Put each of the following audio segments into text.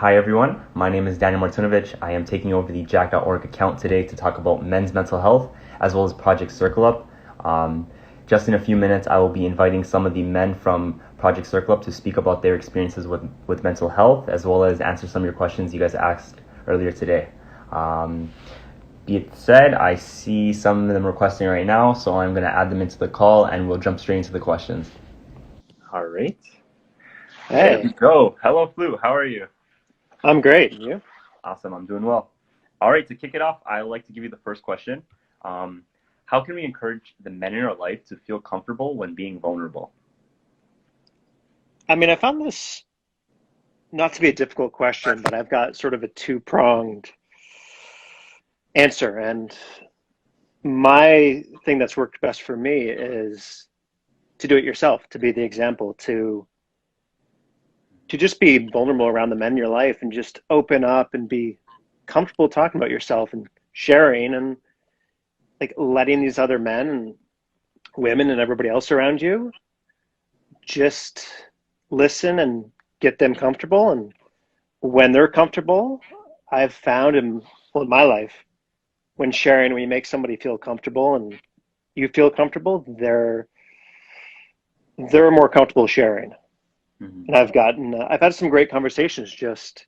Hi everyone, my name is Daniel Martinovic. I am taking over the Jack.org account today to talk about men's mental health as well as Project Circle Up. Just in a few minutes, I will be inviting some of the men from Project Circle Up to speak about their experiences with mental health as well as answer some of your questions you guys asked earlier today. Be it said, I see some of them requesting right now, so I'm going to add them into the call and we'll jump straight into the questions. All right. Hey, There we go. Hello, Flu. How are you? I'm great. And you? Awesome. I'm doing well. All right. To kick it off, I'd like to give you the first question. Um, how can we encourage the men in our life to feel comfortable when being vulnerable? I found this not to be a difficult question, but I've got sort of a two-pronged answer. And my thing that's worked best for me is to do it yourself, to be the example, to just be vulnerable around the men in your life and just open up and be comfortable talking about yourself and sharing and like letting these other men and women and everybody else around you just listen and get them comfortable. And when they're comfortable, I've found in my life, when sharing, when you make somebody feel comfortable and you feel comfortable, they're more comfortable sharing. Mm-hmm. And I've had some great conversations just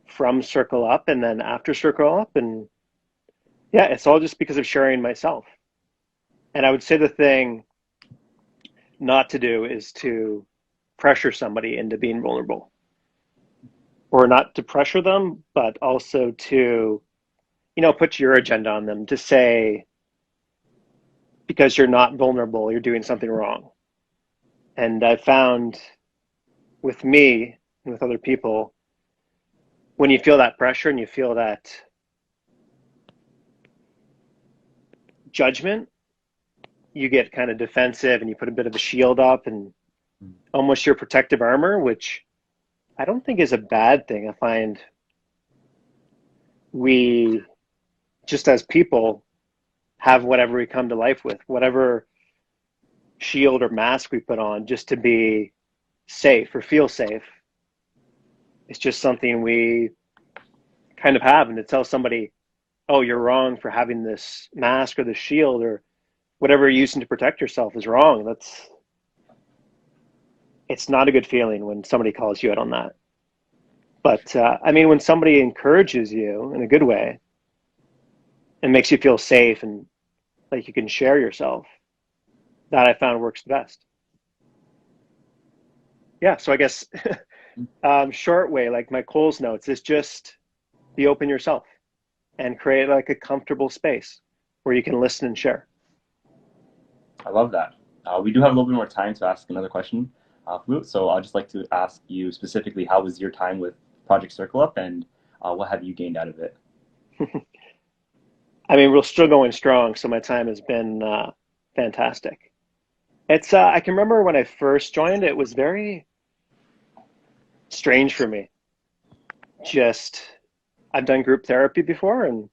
from Circle Up and then after Circle Up. And yeah, it's all just because of sharing myself. And I would say the thing not to do is to pressure somebody into being vulnerable, or not to pressure them, but also to, put your agenda on them to say, because you're not vulnerable, you're doing something wrong. And I found with me and with other people, when you feel that pressure and you feel that judgment, you get kind of defensive and you put a bit of a shield up and almost your protective armor, which I don't think is a bad thing. I find we, just as people, have whatever we come to life with, whatever shield or mask we put on just to be safe or feel safe. It's just something we kind of have. And to tell somebody, oh, you're wrong for having this mask or this shield or whatever you're using to protect yourself is wrong. It's not a good feeling when somebody calls you out on that. But when somebody encourages you in a good way and makes you feel safe and like you can share yourself, that I found works the best. Yeah, so I guess short way, like my Coles notes, is just be open yourself and create like a comfortable space where you can listen and share. I love that. We do have a little bit more time to ask another question, Flu. So I'd just like to ask you specifically, how was your time with Project Circle Up and what have you gained out of it? We're still going strong, so my time has been fantastic. It's I can remember when I first joined, it was very strange for me. Just I've done group therapy before and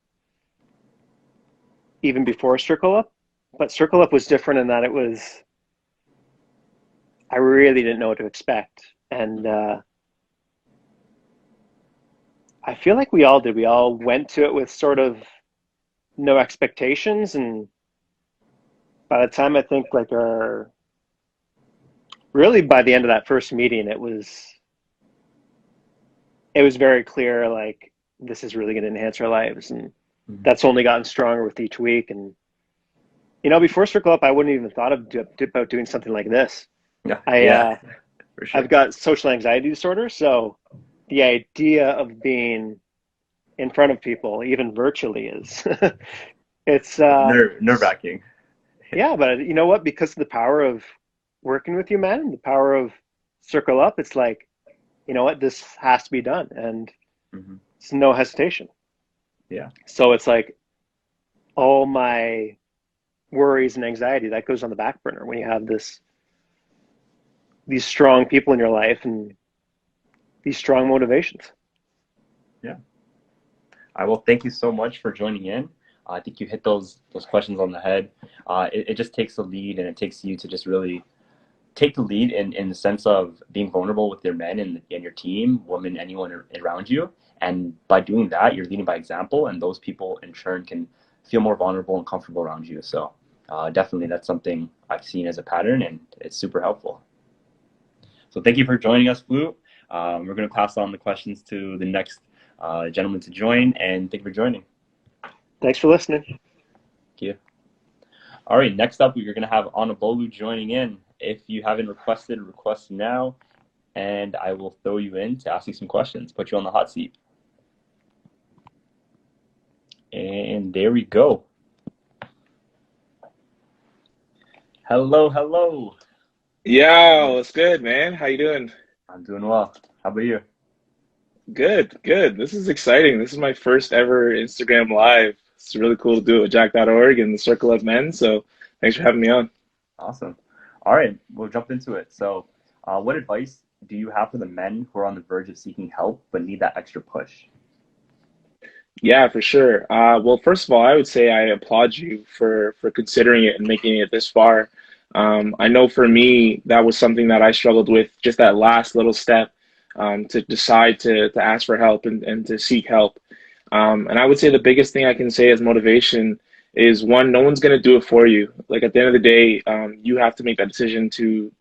even before Circle Up, but Circle Up was different in that I really didn't know what to expect. And I feel like we all did. We all went to it with sort of no expectations. And by the time I think like really by the end of that first meeting, it was very clear, like, this is really going to enhance our lives. And Mhm. that's only gotten stronger with each week. And, before Circle Up, I wouldn't even thought about doing something like this. Yeah, I, yeah, uh, for sure. I've got social anxiety disorder. So the idea of being in front of people, even virtually, is it's Nerve-wracking. yeah. But you know what? Because of the power of working with you, man, the power of Circle Up, it's like, you know what? This has to be done, and Hmm. it's no hesitation. Yeah. So it's like all my worries and anxiety that goes on the back burner when you have these strong people in your life and these strong motivations. Yeah. I will thank you so much for joining in. I think you hit those questions on the head. It just takes the lead and it takes you to just really take the lead in the sense of being vulnerable with your men and your team, women, anyone around you. And by doing that, you're leading by example, and those people in turn can feel more vulnerable and comfortable around you. So definitely that's something I've seen as a pattern, and it's super helpful. So thank you for joining us, Flute. We're going to pass on the questions to the next gentleman to join, and thank you for joining. Thanks for listening. Thank you. All right, next up, we're going to have Anabolu joining in. If you haven't requested, request now, and I will throw you in to ask you some questions, put you on the hot seat. And there we go. Hello, hello. Yo, what's good, man? How you doing? I'm doing well. How about you? Good, good. This is exciting. This is my first ever Instagram Live. It's really cool to do it with Jack.org and the Circle of Men. So thanks for having me on. Awesome. All right, we'll jump into it. So what advice do you have for the men who are on the verge of seeking help but need that extra push? Yeah, for sure. Well, first of all, I would say I applaud you for considering it and making it this far. I know for me, that was something that I struggled with, just that last little step to decide to ask for help and to seek help. And I would say the biggest thing I can say as motivation is one, no one's going to do it for you. Like at the end of the day, you have to make that decision to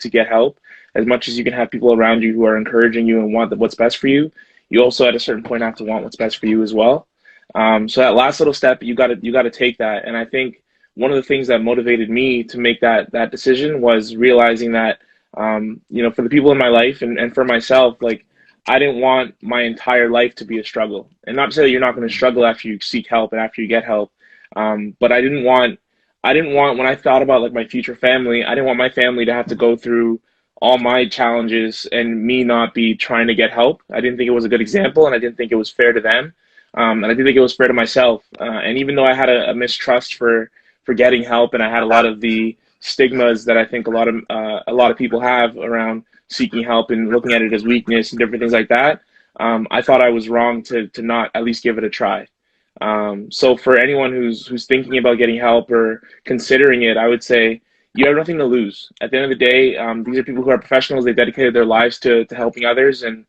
get help. As much as you can have people around you who are encouraging you and want what's best for you, you also at a certain point have to want what's best for you as well. So that last little step, you gotta take that. And I think one of the things that motivated me to make that decision was realizing that, for the people in my life and for myself, like I didn't want my entire life to be a struggle. And not to say that you're not going to struggle after you seek help and after you get help. But I didn't want when I thought about like my future family, I didn't want my family to have to go through all my challenges and me not be trying to get help. I didn't think it was a good example, and I didn't think it was fair to them. And I didn't think it was fair to myself. And even though I had a mistrust for getting help, and I had a lot of the stigmas that I think a lot of people have around seeking help and looking at it as weakness and different things like that, I thought I was wrong to not at least give it a try. So for anyone who's thinking about getting help or considering it, I would say you have nothing to lose. At the end of the day, these are people who are professionals. They've dedicated their lives to helping others, and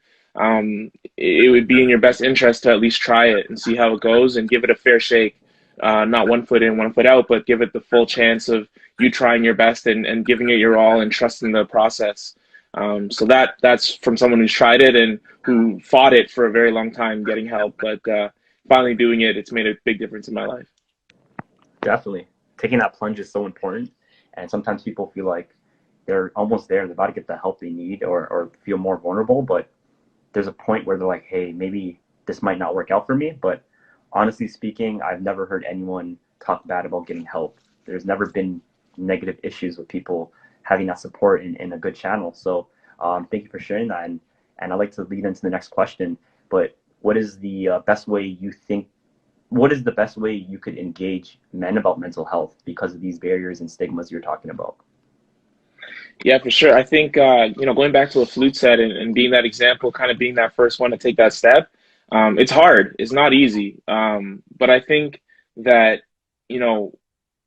it would be in your best interest to at least try it and see how it goes and give it a fair shake. Not one foot in, one foot out, but give it the full chance of you trying your best and giving it your all and trusting the process. So that's from someone who's tried it and who fought it for a very long time getting help, but finally doing it, it's made a big difference in my life. Definitely. Taking that plunge is so important. And sometimes people feel like they're almost there, they're about to get the help they need or feel more vulnerable, but there's a point where they're like, hey, maybe this might not work out for me. But honestly speaking, I've never heard anyone talk bad about getting help. There's never been negative issues with people having that support in a good channel. So thank you for sharing that. And I'd like to lead into the next question, but what is the best way you could engage men about mental health because of these barriers and stigmas you're talking about? Yeah, for sure. I think, going back to what Flute said and being that example, kind of being that first one to take that step, it's hard. It's not easy. But I think that,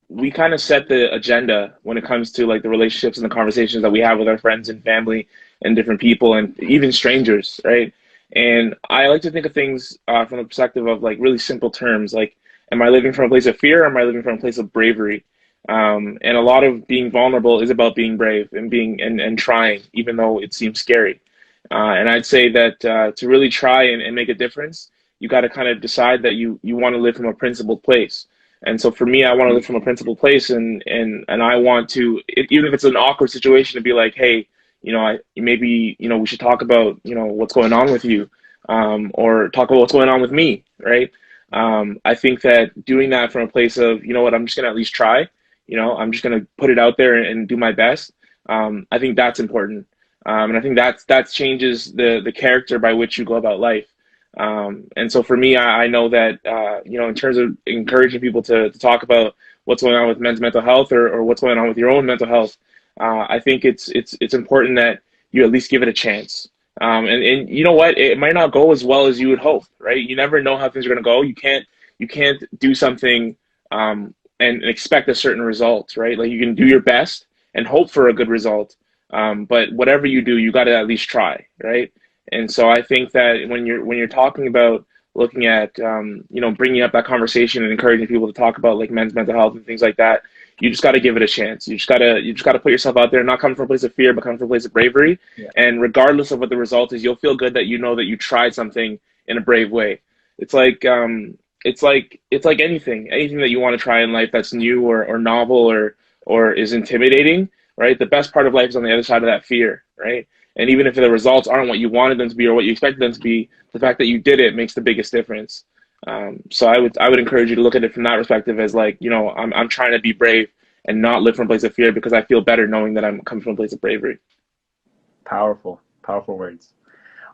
we kind of set the agenda when it comes to like the relationships and the conversations that we have with our friends and family and different people and even strangers, right? And I like to think of things from the perspective of like really simple terms, like, am I living from a place of fear or am I living from a place of bravery? And a lot of being vulnerable is about being brave and being and trying, even though it seems scary. And I'd say that to really try and make a difference, you got to kind of decide that you want to live from a principled place. And so for me, I want to live from a principled place, and I want to, even if it's an awkward situation, to be like, hey, maybe we should talk about what's going on with you, or talk about what's going on with me, right? I think that doing that from a place of what, I'm just gonna at least try, I'm just gonna put it out there and do my best. I think that's important, and I think that changes the character by which you go about life. And so for me, I know that in terms of encouraging people to talk about what's going on with men's mental health or what's going on with your own mental health, I think it's important that you at least give it a chance. And you know what? It might not go as well as you would hope, right? You never know how things are going to go. You can't do something and expect a certain result, right? Like you can do your best and hope for a good result. But whatever you do, you got to at least try, right? And so I think that when you're talking about looking at bringing up that conversation and encouraging people to talk about like men's mental health and things like that, you just got to give it a chance. You just got to put yourself out there, not come from a place of fear, but come from a place of bravery. Yeah. And regardless of what the result is, you'll feel good that you know that you tried something in a brave way. It's like it's like anything that you want to try in life that's new or novel or is intimidating, right? The best part of life is on the other side of that fear, right? And even if the results aren't what you wanted them to be or what you expected them to be, the fact that you did it makes the biggest difference. So I would encourage you to look at it from that perspective as like, I'm trying to be brave and not live from a place of fear because I feel better knowing that I'm coming from a place of bravery. Powerful, powerful words.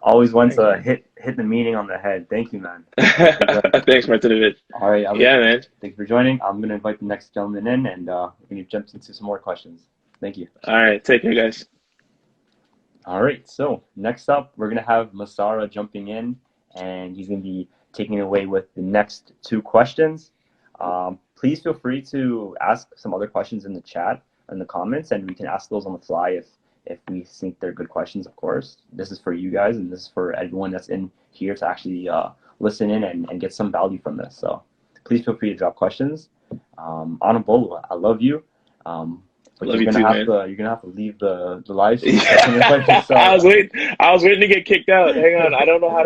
Always wants Thank to hit the meaning on the head. Thank you, man. Thanks, Martinovic. All right, Yeah, man. Thanks for joining. I'm gonna invite the next gentleman in, and we're gonna jump into some more questions. Thank you. All right, take care, guys. All right, so next up, we're gonna have Masara jumping in, and he's gonna be taking it away with the next two questions. Please feel free to ask some other questions in the chat in the comments, and we can ask those on the fly if we think they're good questions. Of course, this is for you guys, and this is for everyone that's in here to actually listen in and get some value from this. So please feel free to drop questions. Anabolu, I love you. But Love you're you gonna too, you're gonna have to leave the live stream. man. I was waiting to get kicked out. Hang on. I don't know how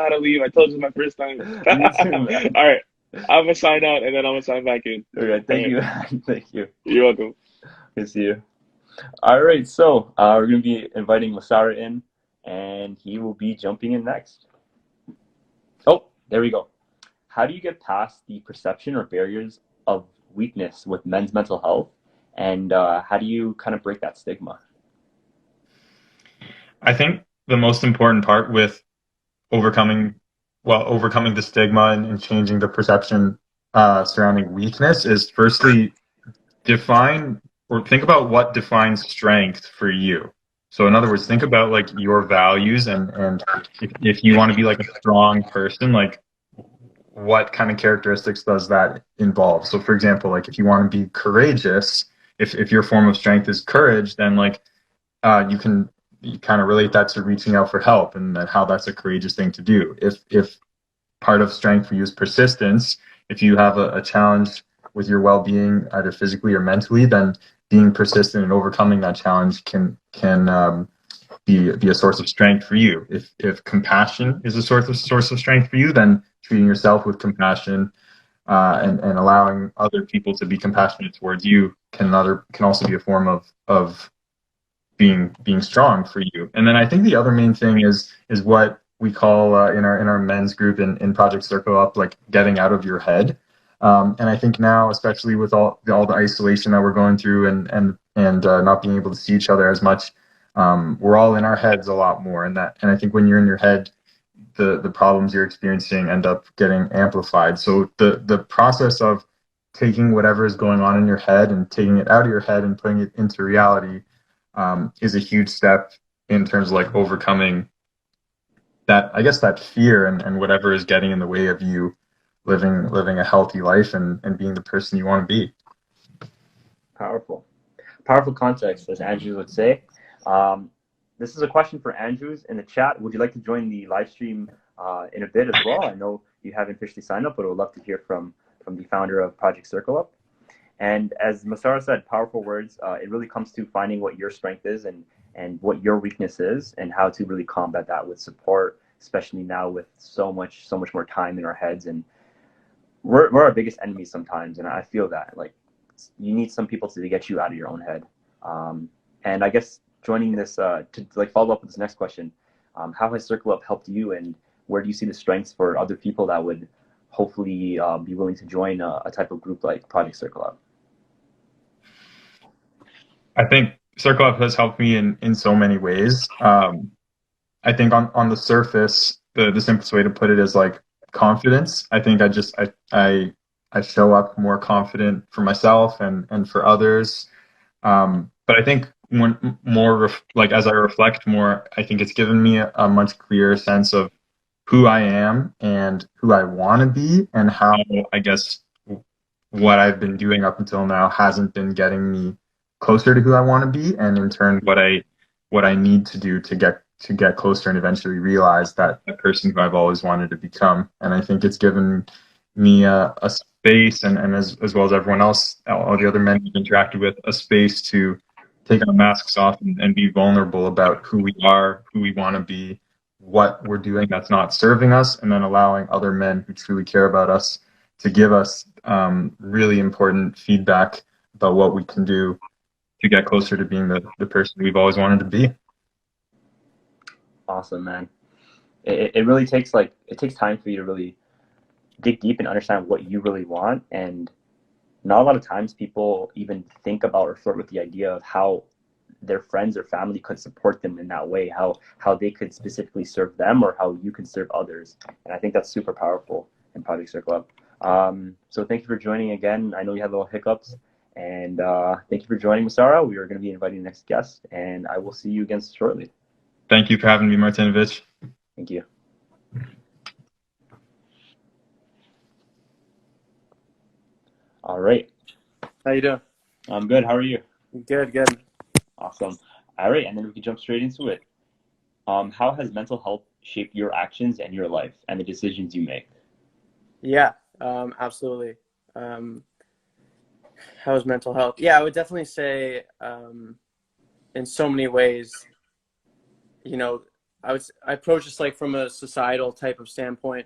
to leave. I told you it's my first time. Me too, man. All right. I'm gonna sign out and then I'm gonna sign back in. All right, thank you. Thank you. You're welcome. Good to see you. All right, so we're going to be inviting Masara in, and he will be jumping in next. Oh, there we go. How do you get past the perception or barriers of weakness with men's mental health, and how do you kind of break that stigma? I think the most important part with overcoming the stigma and changing the perception surrounding weakness is firstly define or think about what defines strength for you. So in other words, think about like your values and if you want to be like a strong person, like what kind of characteristics does that involve? So for example, like if you want to be courageous, if your form of strength is courage, then like you kind of relate that to reaching out for help and how that's a courageous thing to do. If part of strength for you is persistence, if you have a challenge with your well-being, either physically or mentally, then being persistent and overcoming that challenge can be a source of strength for you. If compassion is a source of strength for you, then treating yourself with compassion and allowing other people to be compassionate towards you can also be a form of being strong for you. And then I think the other main thing is what we call in our men's group in Project Circle Up, like getting out of your head. And I think now, especially with all the isolation that we're going through and not being able to see each other as much, we're all in our heads a lot more. And I think when you're in your head, the problems you're experiencing end up getting amplified. So the process of taking whatever is going on in your head and taking it out of your head and putting it into reality is a huge step in terms of like overcoming that, I guess, that fear and whatever is getting in the way of you living a healthy life and being the person you want to be. Powerful context, as Andrew would say. This is a question for Andrews in the chat. Would you like to join the live stream in a bit as well? I know you haven't officially signed up, but I would love to hear from the founder of Project Circle Up. And as Masara said, powerful words. It really comes to finding what your strength is and what your weakness is and how to really combat that with support, especially now with so much more time in our heads. And we're our biggest enemies sometimes, and I feel that like you need some people to get you out of your own head. And I guess joining this to like follow up with this next question, how has Circle Up helped you, and where do you see the strengths for other people that would hopefully be willing to join a type of group like Project Circle Up? I think Circle Up has helped me in so many ways. I think on the surface, the simplest way to put it is like confidence. I think I show up more confident for myself and for others. But I think as I reflect more, I think it's given me a much clearer sense of who I am and who I want to be, and how I guess what I've been doing up until now hasn't been getting me closer to who I want to be, and in turn what I need to do to get closer and eventually realize that the person who I've always wanted to become. And I think it's given me a space, and as well as everyone else, all the other men we've interacted with, a space to take our masks off and be vulnerable about who we are, who we want to be, what we're doing that's not serving us, and then allowing other men who truly care about us to give us really important feedback about what we can do to get closer to being the person we've always wanted to be. Awesome, man. It really takes it takes time for you to really dig deep and understand what you really want. And not a lot of times people even think about or flirt with the idea of how their friends or family could support them in that way, how they could specifically serve them or how you can serve others. And I think that's super powerful in Project Circle Up. So thank you for joining again. I know you had little hiccups. And thank you for joining, Masara. We are going to be inviting the next guest, and I will see you again shortly. Thank you for having me, Martinovic. Thank you. All right. How you doing? I'm good. How are you? Good, good. Awesome. All right, and then we can jump straight into it. How has mental health shaped your actions and your life and the decisions you make? Yeah, absolutely. How's mental health? Yeah, I would definitely say in so many ways, you know, I approach this like from a societal type of standpoint.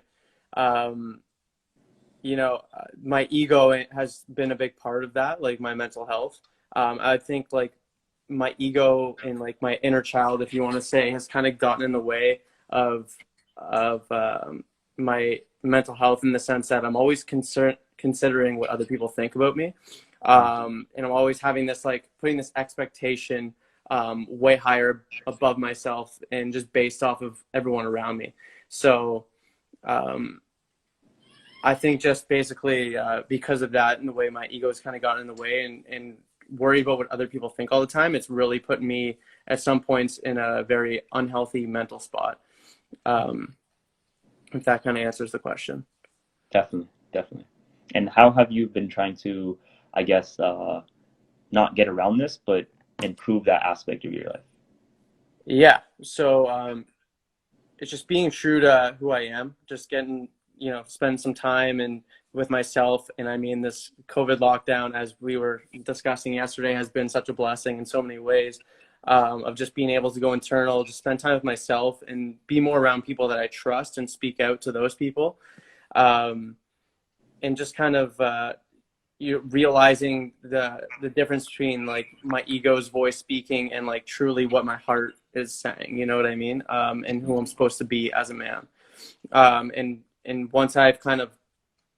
You know, my ego has been a big part of that, like my mental health. I think like my ego and like my inner child, if you want to say, has kind of gotten in the way of my mental health, in the sense that I'm always considering what other people think about me. And I'm always having this, like, putting this expectation way higher above myself and just based off of everyone around me. So I think just basically because of that and the way my ego's kind of gotten in the way and worry about what other people think all the time, it's really put me at some points in a very unhealthy mental spot. If that kind of answers the question. Definitely, definitely. And how have you been trying to, I guess, not get around this, but improve that aspect of your life? Yeah. So it's just being true to who I am, just getting, you know, spend some time and with myself. And I mean, this COVID lockdown, as we were discussing yesterday, has been such a blessing in so many ways, of just being able to go internal, just spend time with myself and be more around people that I trust and speak out to those people. And just kind of realizing the difference between like my ego's voice speaking and like truly what my heart is saying, you know what I mean? And who I'm supposed to be as a man. And once I've kind of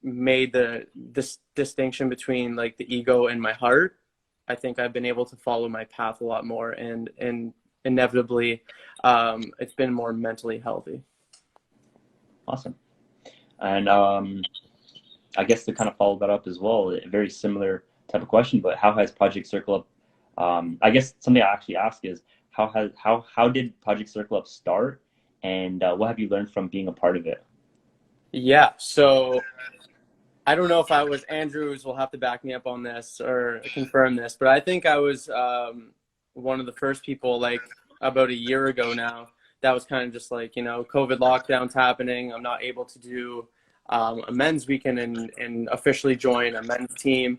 made this distinction between like the ego and my heart, I think I've been able to follow my path a lot more, and inevitably it's been more mentally healthy. Awesome. And I guess to kind of follow that up as well, a very similar type of question, but how has Project Circle Up, I guess something I actually ask is, how did Project Circle Up start, and what have you learned from being a part of it? Yeah, so I don't know if I was, Andrews will have to back me up on this or confirm this, but I think I was one of the first people, like about a year ago now, that was kind of just like, you know, COVID lockdowns happening. I'm not able to do a men's weekend and officially join a men's team.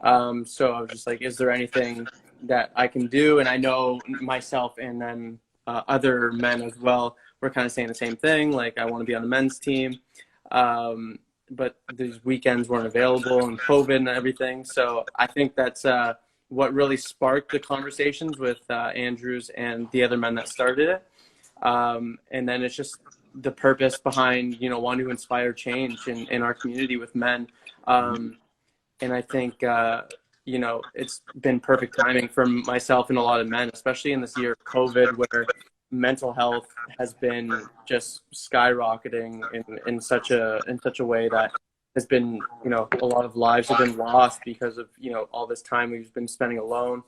So I was just like, is there anything that I can do? And I know myself and then other men as well were kind of saying the same thing. Like, I want to be on the men's team. But these weekends weren't available and COVID and everything. So I think that's what really sparked the conversations with Andrews and the other men that started it. And then it's just the purpose behind, you know, wanting to inspire change in our community with men. And I think, you know, it's been perfect timing for myself and a lot of men, especially in this year of COVID, where mental health has been just skyrocketing in such a way that has been, you know, a lot of lives have been lost because of, you know, all this time we've been spending alone.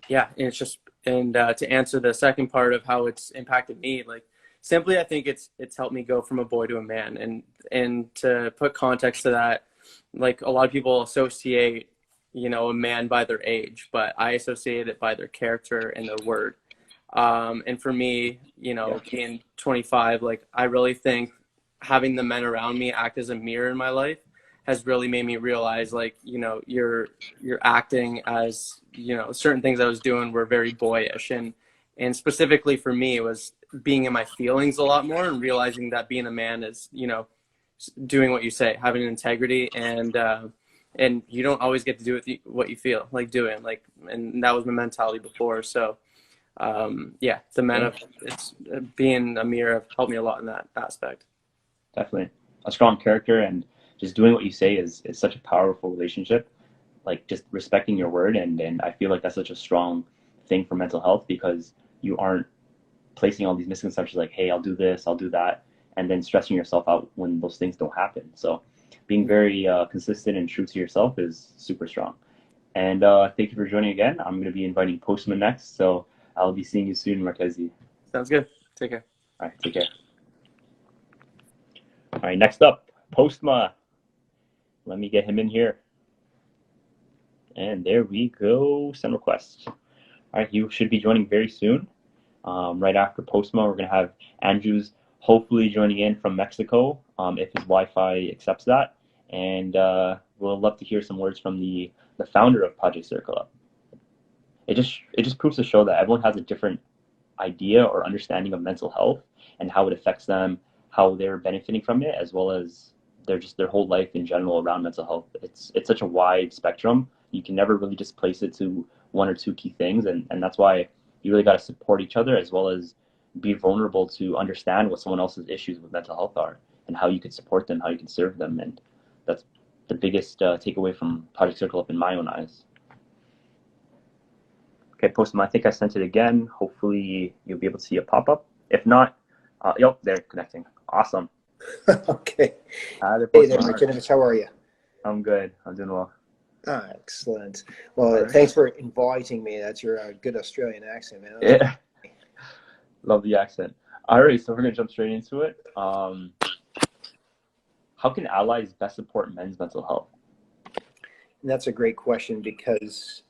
Yeah, and it's just, and to answer the second part of how it's impacted me, like, simply, I think it's helped me go from a boy to a man. And to put context to that, like, a lot of people associate a man by their age, but I associate it by their character and their word. And for me, being 25, like, I really think having the men around me act as a mirror in my life has really made me realize, like, you're acting as, certain things I was doing were very boyish. And specifically for me, it was being in my feelings a lot more and realizing that being a man is, doing what you say, having integrity, and you don't always get to do what you feel like doing, like, and that was my mentality before. So the men of it's being a mirror have helped me a lot in that aspect. Definitely. A strong character and just doing what you say is such a powerful relationship. Like, just respecting your word, and I feel like that's such a strong thing for mental health, because you aren't placing all these misconceptions like, hey, I'll do this, I'll do that, and then stressing yourself out when those things don't happen. So being very consistent and true to yourself is super strong. And thank you for joining again. I'm going to be inviting Postman next, so I'll be seeing you soon, Marquezi. Sounds good. Take care. All right, take care. All right, next up, Postma. Let me get him in here. And there we go. Send request. All right, he should be joining very soon. Right after Postma, we're going to have Andrews hopefully joining in from Mexico, if his Wi-Fi accepts that. And we'll love to hear some words from the founder of Project Circle Up. It just proves to show that everyone has a different idea or understanding of mental health and how it affects them, how they're benefiting from it, as well as their whole life in general around mental health. It's such a wide spectrum. You can never really just place it to one or two key things, and that's why you really got to support each other, as well as be vulnerable to understand what someone else's issues with mental health are and how you can support them, how you can serve them. And that's the biggest takeaway from Project Circle Up in my own eyes. Okay, Postman, I think I sent it again. Hopefully you'll be able to see a pop-up. If not, yep, they're connecting. Awesome. Okay. Hey there, Martinovic. How are you? I'm good. I'm doing well. Ah, excellent. Well, thanks for inviting me. That's your good Australian accent, man. Yeah. Love the accent. All right, so we're going to jump straight into it. How can allies best support men's mental health? And that's a great question, because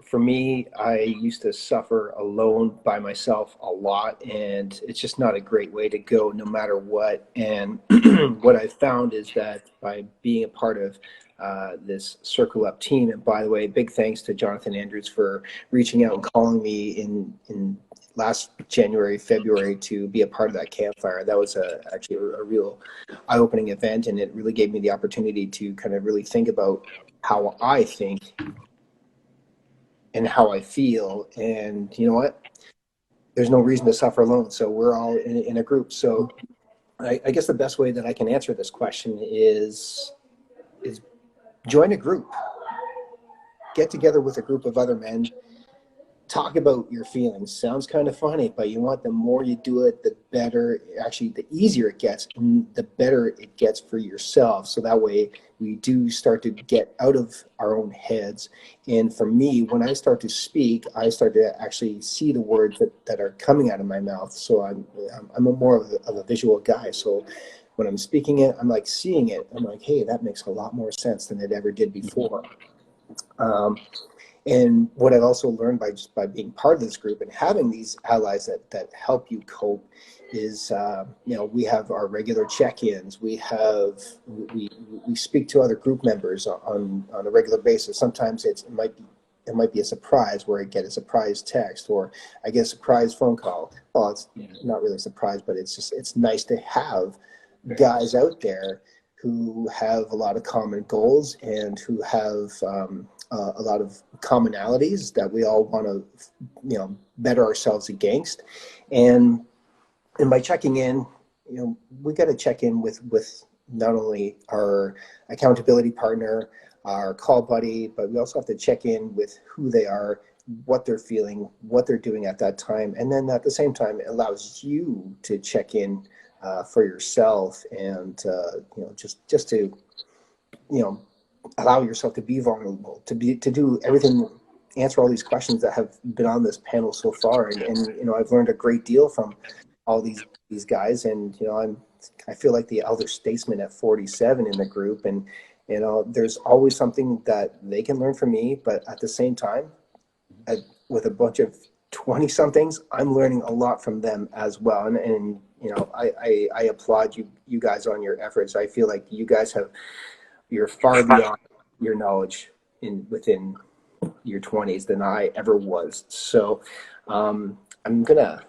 for me, I used to suffer alone by myself a lot, and it's just not a great way to go no matter what. And what I found is that by being a part of this Circle Up team, and by the way, big thanks to Jonathan Andrews for reaching out and calling me in last January, February to be a part of that campfire. That was actually a real eye-opening event, and it really gave me the opportunity to kind of really think about how I think and how I feel. And you know what? There's no reason to suffer alone. So we're all in a group. So I guess the best way that I can answer this question is join a group. Get together with a group of other men. Talk about your feelings. Sounds kind of funny, but you want the more you do it, the better, actually the easier it gets, and the better it gets for yourself. So that way we do start to get out of our own heads. And for me, when I start to speak, I start to actually see the words that are coming out of my mouth. So I'm more of a visual guy. So when I'm speaking it, I'm like seeing it. I'm like, hey, that makes a lot more sense than it ever did before. And what I've also learned by being part of this group and having these allies that help you cope is, we have our regular check-ins. We speak to other group members on a regular basis. Sometimes it might be a surprise, where I get a surprise text, or I get a surprise phone call. Well, it's not really a surprise, but it's nice to have guys out there who have a lot of common goals and who have a lot of commonalities that we all want to, better ourselves against. And by checking in, we got to check in with not only our accountability partner, our call buddy, but we also have to check in with who they are, what they're feeling, what they're doing at that time. And then at the same time, it allows you to check in for yourself, and just to allow yourself to be vulnerable, to do everything, answer all these questions that have been on this panel so far. And I've learned a great deal from all these guys, and I feel like the elder statesman at 47 in the group, and You know, there's always something that they can learn from me, but at the same time, with a bunch of 20 somethings, I'm learning a lot from them as well. And you know, I applaud you guys on your efforts. I feel like you guys you're far beyond your knowledge within your 20s than I ever was. So I'm gonna,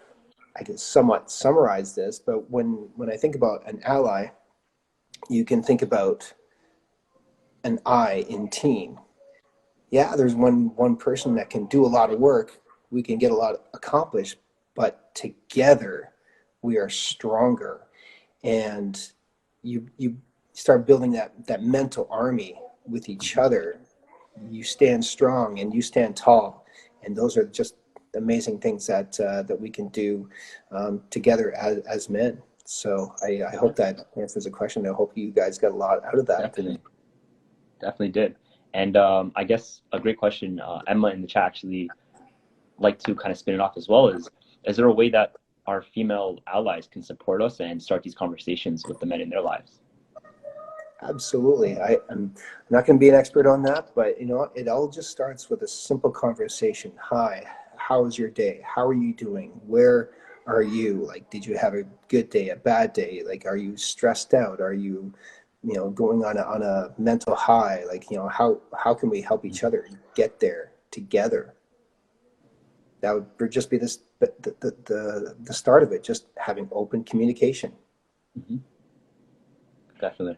I can somewhat summarize this, but when I think about an ally, you can think about an I in team. Yeah, there's one person that can do a lot of work. We can get a lot accomplished, but together we are stronger. And you start building that mental army with each other. You stand strong and you stand tall, and those are just amazing things that we can do together as men. So I hope that answers the question. I hope you guys got a lot out of that today. Definitely did. And I guess a great question, Emma in the chat actually like to kind of spin it off as well, is there a way that our female allies can support us and start these conversations with the men in their lives? Absolutely. I'm not going to be an expert on that, but you know, it all just starts with a simple conversation. Hi, how was your day? How are you doing? Where are you? Like, did you have a good day, a bad day? Like, are you stressed out? Are you, you know, going on a mental high? Like, you know, how can we help each other get there together? That would just be the start of it, just having open communication. Mm-hmm. Definitely.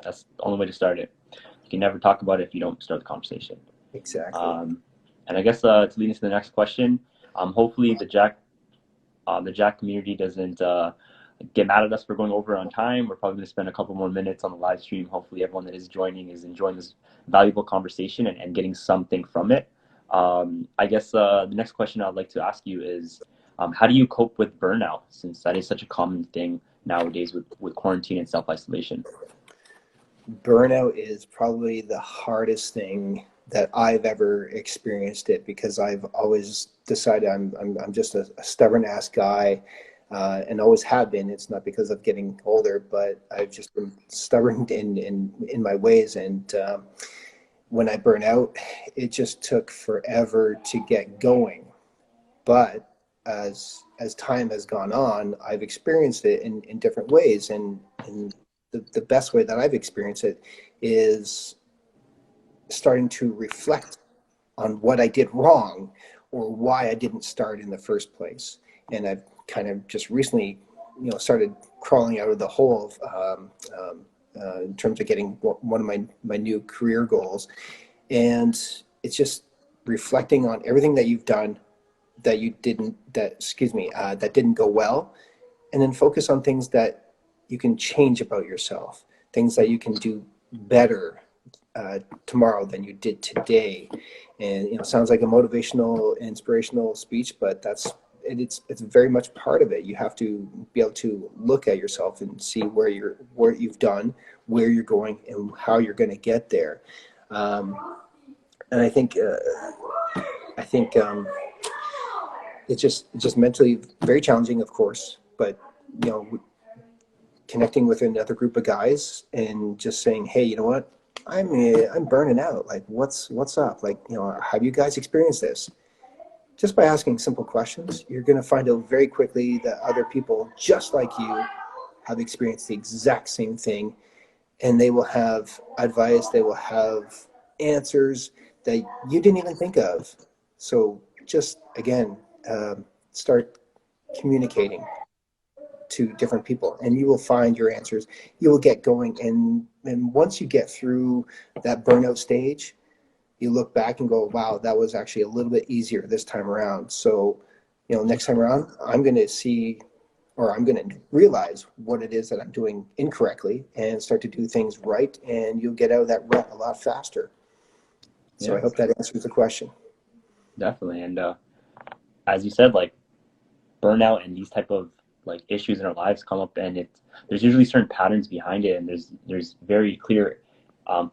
That's the only way to start it. You can never talk about it if you don't start the conversation. Exactly. And I guess to lead into the next question, hopefully the Jack community doesn't get mad at us for going over on time. We're probably going to spend a couple more minutes on the live stream. Hopefully everyone that is joining is enjoying this valuable conversation and getting something from it. I guess the next question I'd like to ask you is, how do you cope with burnout, since that is such a common thing nowadays with quarantine and self-isolation? Burnout is probably the hardest thing that I've ever experienced it, because I've always decided I'm just a stubborn ass guy, and always have been. It's not because of getting older, but I've just been stubborn in my ways. And when I burn out, it just took forever to get going. But as time has gone on, I've experienced it in different ways, and the best way that I've experienced it is starting to reflect on what I did wrong or why I didn't start in the first place. And I've kind of just recently, you know, started crawling out of the hole in terms of getting one of my new career goals. And it's just reflecting on everything that you've done that didn't go well, and then focus on things that you can change about yourself, things that you can do better tomorrow than you did today. And you know, sounds like a motivational, inspirational speech, but it's very much part of it. You have to be able to look at yourself and see what you've done, where you're going, and how you're going to get there. And I think it's just mentally very challenging, of course, but you know, connecting with another group of guys and just saying, hey, you know what, I'm burning out. Like, what's up? Like, you know, have you guys experienced this? Just by asking simple questions, you're going to find out very quickly that other people just like you have experienced the exact same thing, and they will have advice, they will have answers that you didn't even think of. So just again, start communicating to different people, and you will find your answers. You will get going, and once you get through that burnout stage, you look back and go, wow, that was actually a little bit easier this time around. So, you know, next time around, I'm going to realize what it is that I'm doing incorrectly and start to do things right, and you'll get out of that rut a lot faster. So I hope that answers the question. Definitely. And as you said, like, burnout and these type of like issues in our lives come up, and there's usually certain patterns behind it, and there's very clear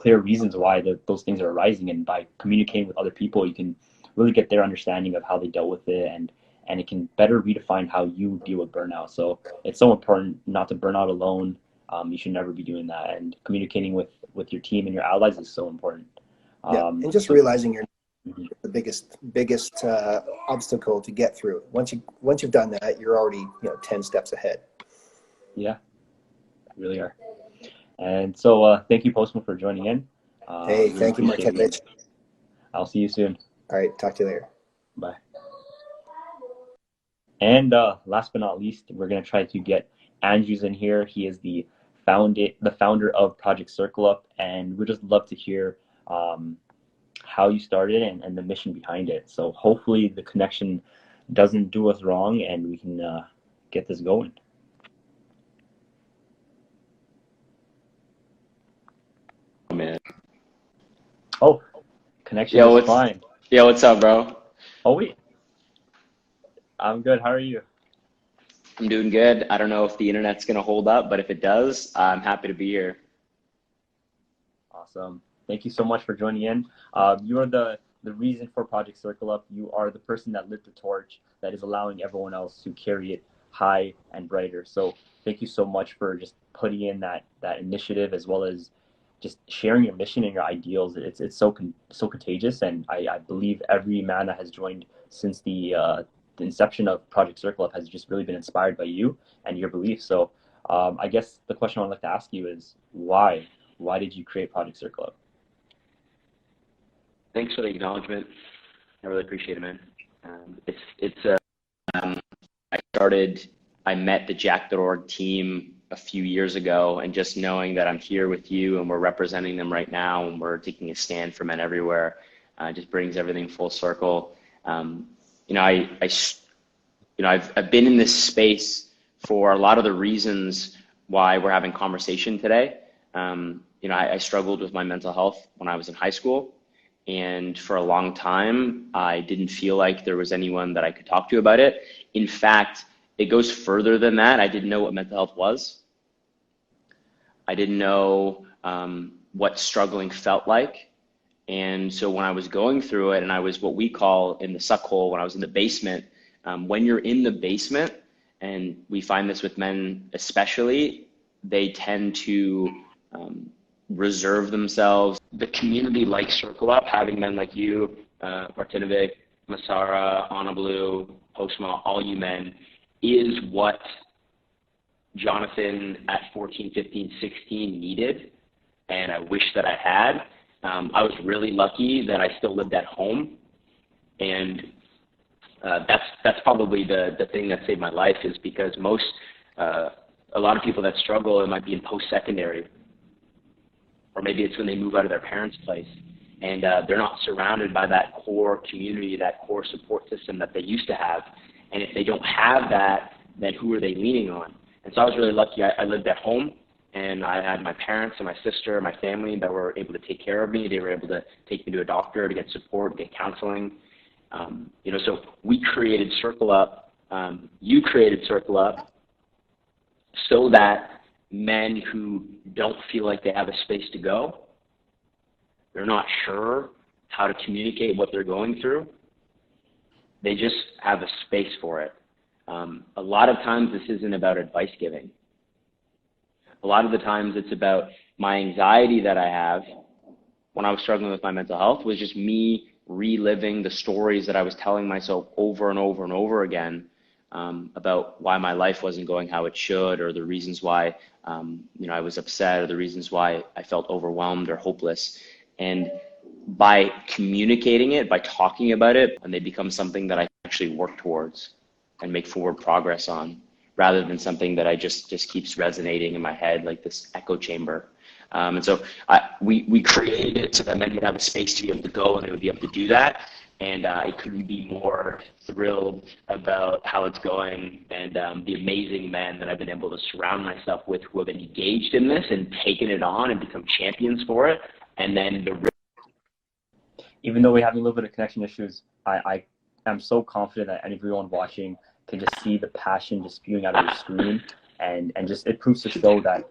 reasons why those things are arising. And by communicating with other people, you can really get their understanding of how they dealt with it, and it can better redefine how you deal with burnout. So it's so important not to burn out alone, You should never be doing that. And communicating with your team and your allies is so important. Yeah, and just realizing you're the biggest obstacle to get through. Once you've done that, you're already 10 steps ahead. Yeah, you really are. And so thank you, Postman, for joining in. Hey, Really thank you, appreciate Martinovic. I'll see you soon. All right, talk to you later. Bye. And last but not least, we're going to try to get Andrews in here. He is the founder of Project Circle Up, and we'd just love to hear how you started and the mission behind it. So hopefully the connection doesn't do us wrong and we can get this going. Man. Oh, connection is fine. Yeah, what's up, bro? Oh, wait. I'm good. How are you? I'm doing good. I don't know if the internet's going to hold up, but if it does, I'm happy to be here. Awesome. Thank you so much for joining in. You are the reason for Project Circle Up. You are the person that lit the torch that is allowing everyone else to carry it high and brighter. So thank you so much for just putting in that initiative, as well as just sharing your mission and your ideals. It's so contagious, and I believe every man that has joined since the inception of Project Circle Up has just really been inspired by you and your beliefs. So I guess the question I'd like to ask you is why? Why did you create Project Circle Up? Thanks for the acknowledgement. I really appreciate it, man. I met the Jack.org team a few years ago, and just knowing that I'm here with you and we're representing them right now and we're taking a stand for men everywhere just brings everything full circle. I've been in this space for a lot of the reasons why we're having conversation today. I struggled with my mental health when I was in high school, and for a long time, I didn't feel like there was anyone that I could talk to about it. In fact, it goes further than that. I didn't know what mental health was. I didn't know what struggling felt like. And so when I was going through it, and I was what we call in the suck hole, when I was in the basement, when you're in the basement, and we find this with men especially, they tend to reserve themselves. The community like Circle Up, having men like you, Martinovic, Masara, Anna Blue, Postma, all you men, is what Jonathan at 14, 15, 16 needed, and I wish that I had. I was really lucky that I still lived at home, and that's probably the thing that saved my life, is because a lot of people that struggle, it might be in post-secondary, or maybe it's when they move out of their parents' place, and they're not surrounded by that core community, that core support system that they used to have. And if they don't have that, then who are they leaning on? And so I was really lucky. I lived at home, and I had my parents and my sister and my family that were able to take care of me. They were able to take me to a doctor to get support, get counseling. So we created Circle Up. You created Circle Up so that men who don't feel like they have a space to go, they're not sure how to communicate what they're going through, they just have a space for it. A lot of times this isn't about advice giving. A lot of the times it's about my anxiety that I have when I was struggling with my mental health was just me reliving the stories that I was telling myself over and over and over again about why my life wasn't going how it should, or the reasons why I was upset, or the reasons why I felt overwhelmed or hopeless. And by communicating it, by talking about it, and they become something that I actually work towards and make forward progress on, rather than something that I just keeps resonating in my head like this echo chamber. And so we created it so that men would have a space to be able to go, and they would be able to do that. And I couldn't be more thrilled about how it's going, and the amazing men that I've been able to surround myself with, who have been engaged in this and taken it on and become champions for it. And then even though we're having a little bit of connection issues, I am so confident that everyone watching can just see the passion just spewing out of your screen, and just it proves to show that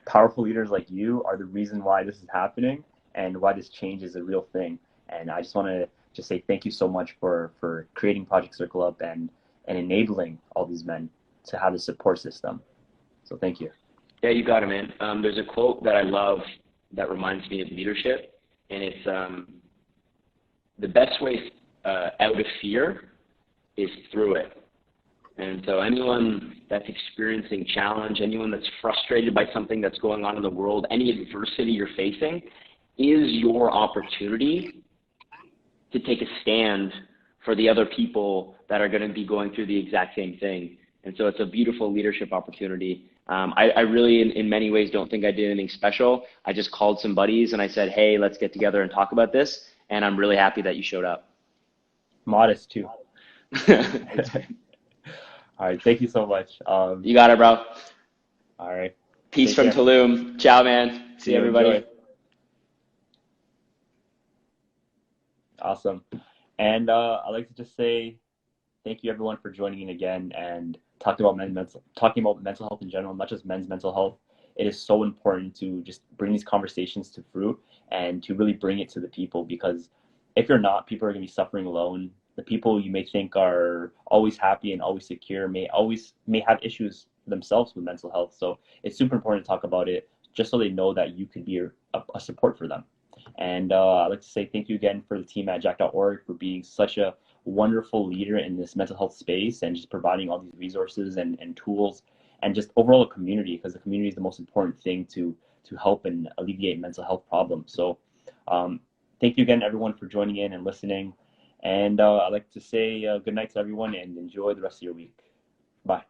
powerful leaders like you are the reason why this is happening and why this change is a real thing. And I just want to just say thank you so much for creating Project Circle Up and enabling all these men to have the support system. So thank you. Yeah, you got it, man. There's a quote that I love that reminds me of leadership, and it's the best way out of fear is through it. And so anyone that's experiencing challenge, anyone that's frustrated by something that's going on in the world, any adversity you're facing is your opportunity to take a stand for the other people that are going to be going through the exact same thing. And so it's a beautiful leadership opportunity. I really, in many ways, don't think I did anything special. I just called some buddies and I said, hey, let's get together and talk about this. And I'm really happy that you showed up. Modest too. All right, thank you so much. You got it, bro. All right. Peace from Tulum. Ciao, man. See everybody. Enjoy. Awesome. And I'd like to just say thank you everyone for joining in again and talking about mental health in general, not just men's mental health. It is so important to just bring these conversations to fruit and to really bring it to the people, because if you're not, people are going to be suffering alone. The people you may think are always happy and always secure may have issues themselves with mental health. So it's super important to talk about it just so they know that you could be a support for them. And I'd like to say thank you again for the team at Jack.org for being such a wonderful leader in this mental health space and just providing all these resources and tools and just overall a community, because the community is the most important thing to help and alleviate mental health problems. So thank you again, everyone, for joining in and listening. And I'd like to say good night to everyone and enjoy the rest of your week. Bye.